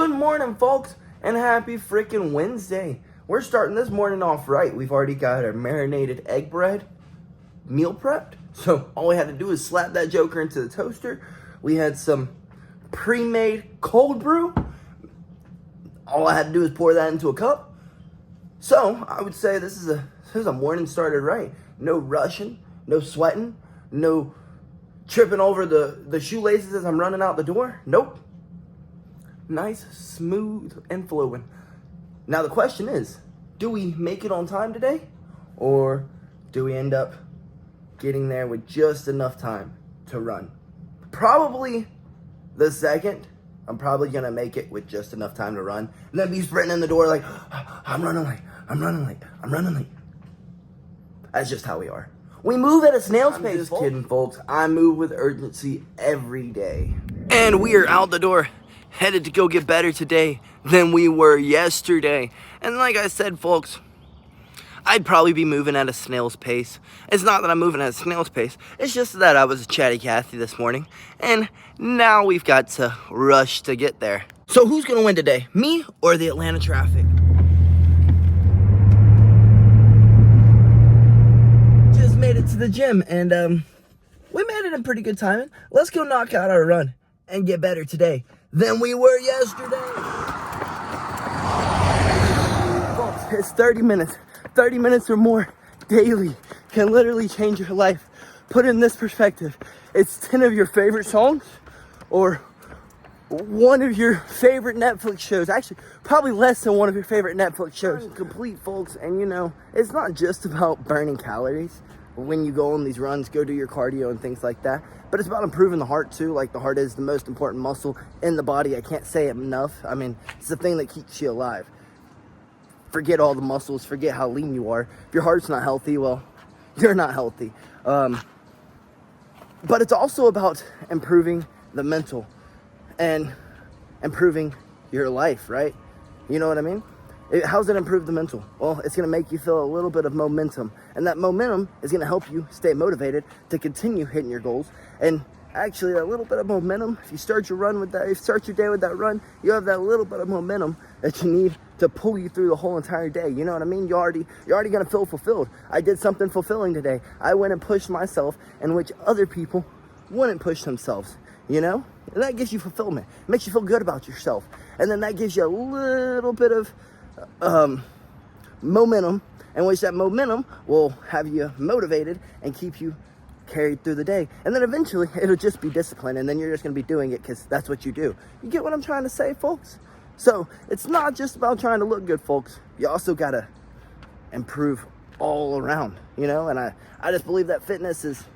Good morning, folks, and happy freaking Wednesday. We're starting this morning off right. We've already got our marinated egg bread meal prepped. So all we had to do is slap that joker into the toaster. We had some pre-made cold brew. All I had to do is pour that into a cup. So I would say this is a morning started right. No rushing, no sweating, no tripping over the shoelaces as I'm running out the door. Nope. Nice, smooth, and flowing. Now the question is, do we make it on time today? Or do we end up getting there with just enough time to run? Probably the second. I'm probably gonna make it with just enough time to run. And then be sprinting in the door like, I'm running late, I'm running late, I'm running late. That's just how we are. We move at a snail's pace. Just kidding, folks. I move with urgency every day. And we are out the door, headed to go get better today than we were yesterday. And like I said, folks, I'd probably be moving at a snail's pace. It's not that I'm moving at a snail's pace. It's just that I was a chatty Cathy this morning. And now we've got to rush to get there. So who's going to win today? Me or the Atlanta traffic? Just made it to the gym and we made it in pretty good timing. Let's go knock out our run and get better today than we were yesterday. Folks, it's 30 minutes. 30 minutes or more daily can literally change your life. Put it in this perspective. It's 10 of your favorite songs or one of your favorite Netflix shows. Actually, probably less than one of your favorite Netflix shows. Complete, folks. And you know, it's not just about burning calories. When you go on these runs, go do your cardio and things like that. But it's about improving the heart too. Like, the heart is the most important muscle in the body. I can't say it enough. I mean, it's the thing that keeps you alive. Forget all the muscles, forget how lean you are. If your heart's not healthy, well, you're not healthy. But it's also about improving the mental and improving your life, right? You know what I mean? How's it improve the mental? Well, it's gonna make you feel a little bit of momentum. And that momentum is gonna help you stay motivated to continue hitting your goals. And actually, that little bit of momentum, if you start your run with that, if you start your day with that run, you have that little bit of momentum that you need to pull you through the whole entire day. You know what I mean? You're already gonna feel fulfilled. I did something fulfilling today. I went and pushed myself in which other people wouldn't push themselves, you know? And that gives you fulfillment. It makes you feel good about yourself. And then that gives you a little bit of momentum, in which that momentum will have you motivated and keep you carried through the day. And then eventually it'll just be discipline, and then you're just going to be doing it because that's what you do. You get what I'm trying to say, folks? So it's not just about trying to look good, folks. You also got to improve all around, you know? And I just believe that fitness it's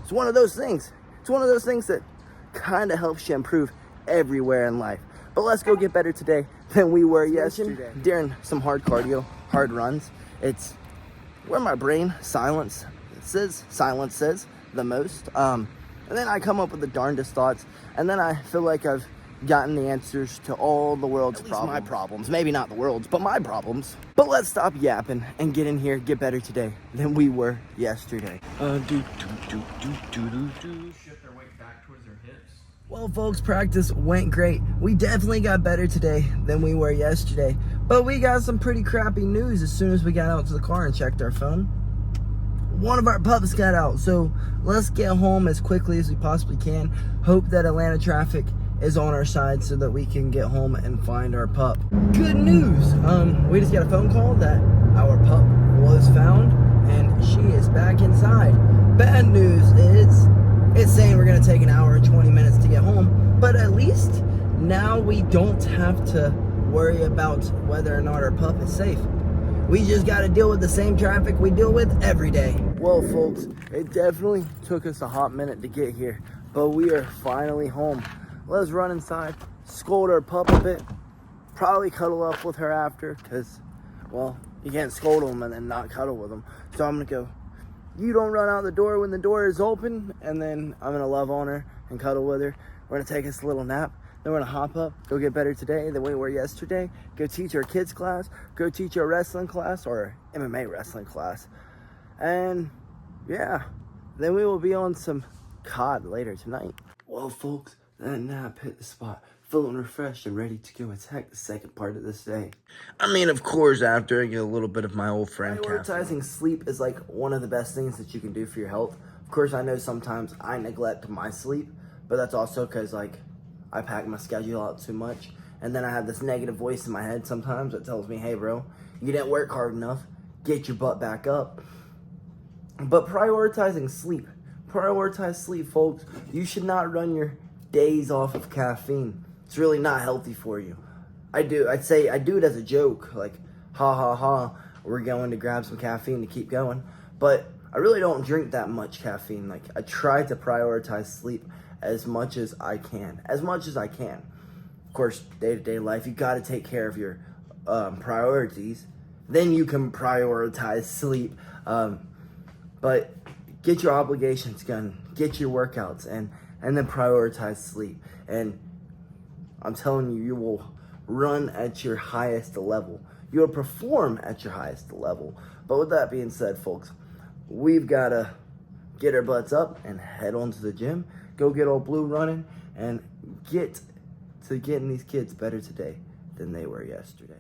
one of those things. It's one of those things that kind of helps you improve everywhere in life. But let's go get better today than we were yesterday. During some hard cardio, hard runs, it's where my brain silences the most. And then I come up with the darndest thoughts, and then I feel like I've gotten the answers to all the world's problems. My problems. Maybe not the world's, but my problems. But let's stop yapping and get in here, get better today than we were yesterday. Shift their weight back towards their hips. Well, folks, practice went great. We definitely got better today than we were yesterday. But we got some pretty crappy news as soon as we got out to the car and checked our phone. One of our pups got out, so let's get home as quickly as we possibly can. Hope that Atlanta traffic is on our side so that we can get home and find our pup. Good news! We just got a phone call that our pup was found and she is back inside. Bad news is it's saying we're gonna take an hour and 20 minutes to get home, but at least now we don't have to worry about whether or not our pup is safe. We just got to deal with the same traffic we deal with every day. Well, folks, it definitely took us a hot minute to get here, but we are finally home. Let's run inside, scold our pup a bit, probably cuddle up with her after, because, well, you can't scold them and then not cuddle with them. So I'm going to go, you don't run out the door when the door is open, and then I'm going to love on her and cuddle with her. We're going to take us a little nap. Then we're gonna hop up, go get better today than we were yesterday, go teach our kids class, go teach our wrestling class or MMA wrestling class. And yeah, then we will be on some COD later tonight. Well, folks, that nap hit the spot. feeling refreshed and ready to go attack the second part of this day. I mean, of course, after I get a little bit of my old friend prioritizing sleep is like one of the best things that you can do for your health. Of course, I know sometimes I neglect my sleep, but that's also because like I pack my schedule out too much, and then I have this negative voice in my head sometimes that tells me, hey bro, you didn't work hard enough, get your butt back up. But prioritize sleep, folks. You should not run your days off of caffeine. It's really not healthy for you. I'd say I do it as a joke, like, ha ha ha, we're going to grab some caffeine to keep going. But I really don't drink that much caffeine. Like, I try to prioritize sleep as much as I can. Of course, day-to-day life, you got to take care of your priorities. Then you can prioritize sleep. But get your obligations done, get your workouts, and then prioritize sleep. And I'm telling you, you will run at your highest level. You'll perform at your highest level. But with that being said, folks, we've got to get our butts up and head on to the gym, go get old Blue running, and get to getting these kids better today than they were yesterday.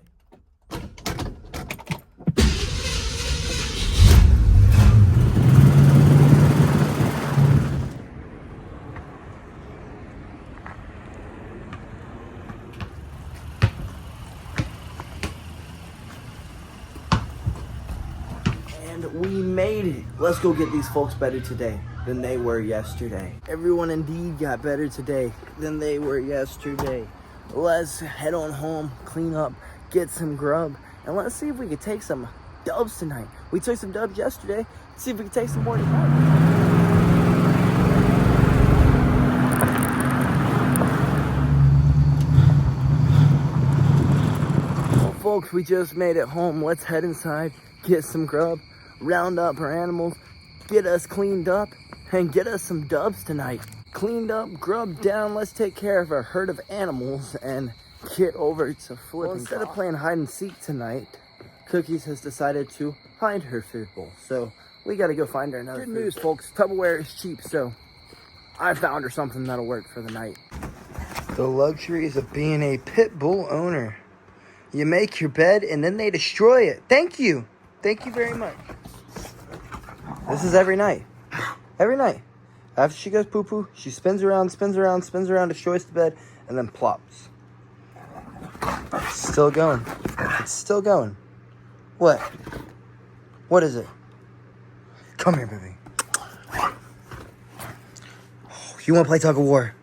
And we made it. Let's go get these folks better today than they were yesterday. Everyone indeed got better today than they were yesterday. Let's head on home, clean up, get some grub, and let's see if we can take some dubs tonight. We took some dubs yesterday. Let's see if we can take some more tonight. Well, folks, we just made it home. Let's head inside, get some grub, round up our animals, get us cleaned up, and get us some dubs tonight. Cleaned up, grubbed down, let's take care of our herd of animals and get over to flipping. Well, instead of playing hide and seek tonight, Cookies has decided to hide her food bowl. So we gotta go find her another Good news, folks, Tupperware is cheap, so I found her something that'll work for the night. The luxuries of being a pit bull owner. You make your bed and then they destroy it. Thank you. Thank you very much. This is every night. Every night. After she goes poo-poo, she spins around, destroys the bed, and then plops. It's still going. It's still going. What? What is it? Come here, baby. You want to play tug of war?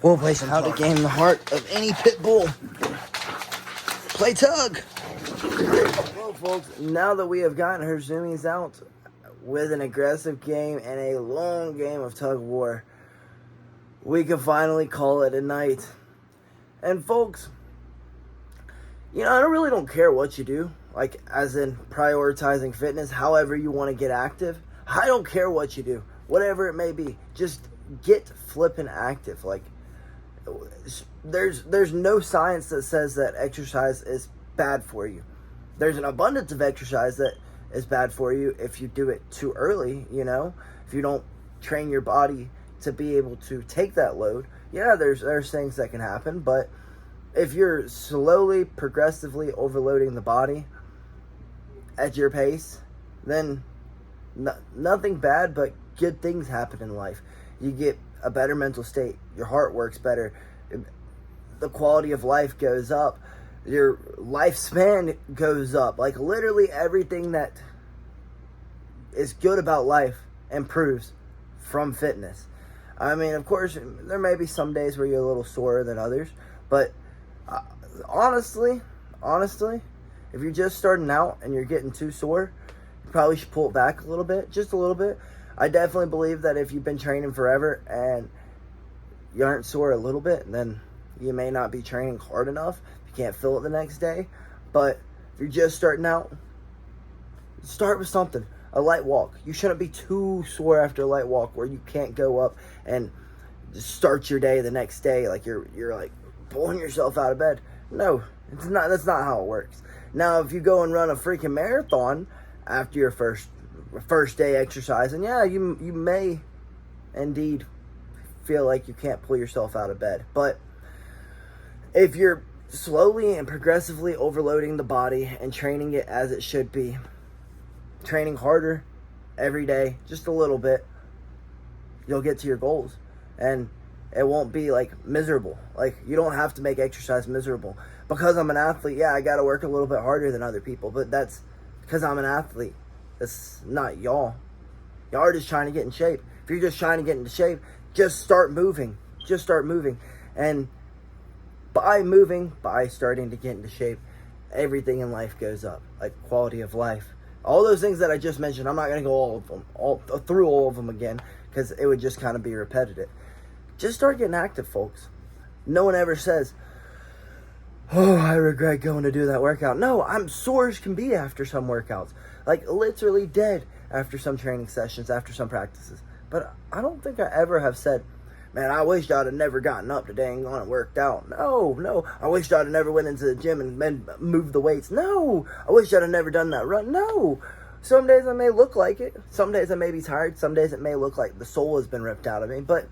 We'll play some How to gain the heart of any pit bull. Play tug. Well, folks, now that we have gotten her zoomies out with an aggressive game and a long game of tug of war, we can finally call it a night. And folks, you know, I really don't care what you do, like as in prioritizing fitness, however you want to get active. I don't care what you do, whatever it may be. Just get flipping active. Like, there's no science that says that exercise is bad for you. There's an abundance of exercise that is bad for you if you do it too early, you know, if you don't train your body to be able to take that load. Yeah, there's things that can happen, but if you're slowly, progressively overloading the body at your pace, then nothing bad but good things happen in life. You get a better mental state, your heart works better, the quality of life goes up, your lifespan goes up. Like, literally everything that is good about life improves from fitness. I mean, of course, there may be some days where you're a little sorer than others, but honestly, if you're just starting out and you're getting too sore, you probably should pull it back a little bit, just a little bit. I definitely believe that if you've been training forever and you aren't sore a little bit, then you may not be training hard enough. You can't feel it the next day. But if you're just starting out, start with something. A light walk. You shouldn't be too sore after a light walk where you can't go up and just start your day the next day like you're like pulling yourself out of bed. No, it's not. That's not how it works. Now, if you go and run a freaking marathon after your first day exercising, yeah, you may indeed feel like you can't pull yourself out of bed. But if you're slowly and progressively overloading the body and training it as it should be, training harder every day, just a little bit, you'll get to your goals. And it won't be like miserable. Like, you don't have to make exercise miserable. Because I'm an athlete, yeah, I gotta work a little bit harder than other people, but that's because I'm an athlete. It's not y'all. Y'all are just trying to get in shape. If you're just trying to get into shape, just start moving. Just start moving. And by starting to get into shape, everything in life goes up. Like quality of life. All those things that I just mentioned, I'm not going to go through all of them again, because it would just kind of be repetitive. Just start getting active, folks. No one ever says, oh, I regret going to do that workout. No, I'm sore as can be after some workouts. Like, literally dead after some training sessions, after some practices. But I don't think I ever have said, man, I wish I'd have never gotten up today and gone and worked out. No. I wish I'd have never went into the gym and moved the weights. No. I wish I'd have never done that run. No. Some days I may look like it. Some days I may be tired. Some days it may look like the soul has been ripped out of me. But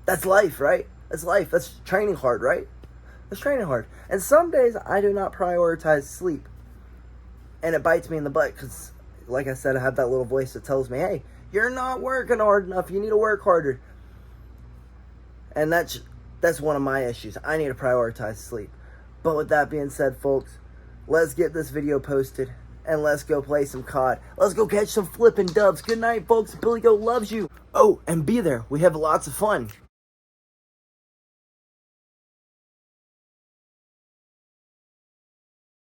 that's life, right? That's life. That's training hard, right? That's training hard. And some days I do not prioritize sleep. And it bites me in the butt because, like I said, I have that little voice that tells me, hey, you're not working hard enough. You need to work harder. And that's one of my issues. I need to prioritize sleep. But with that being said, folks, let's get this video posted and let's go play some COD. Let's go catch some flipping dubs. Good night, folks. BillyGoat loves you. Oh, and be there. We have lots of fun.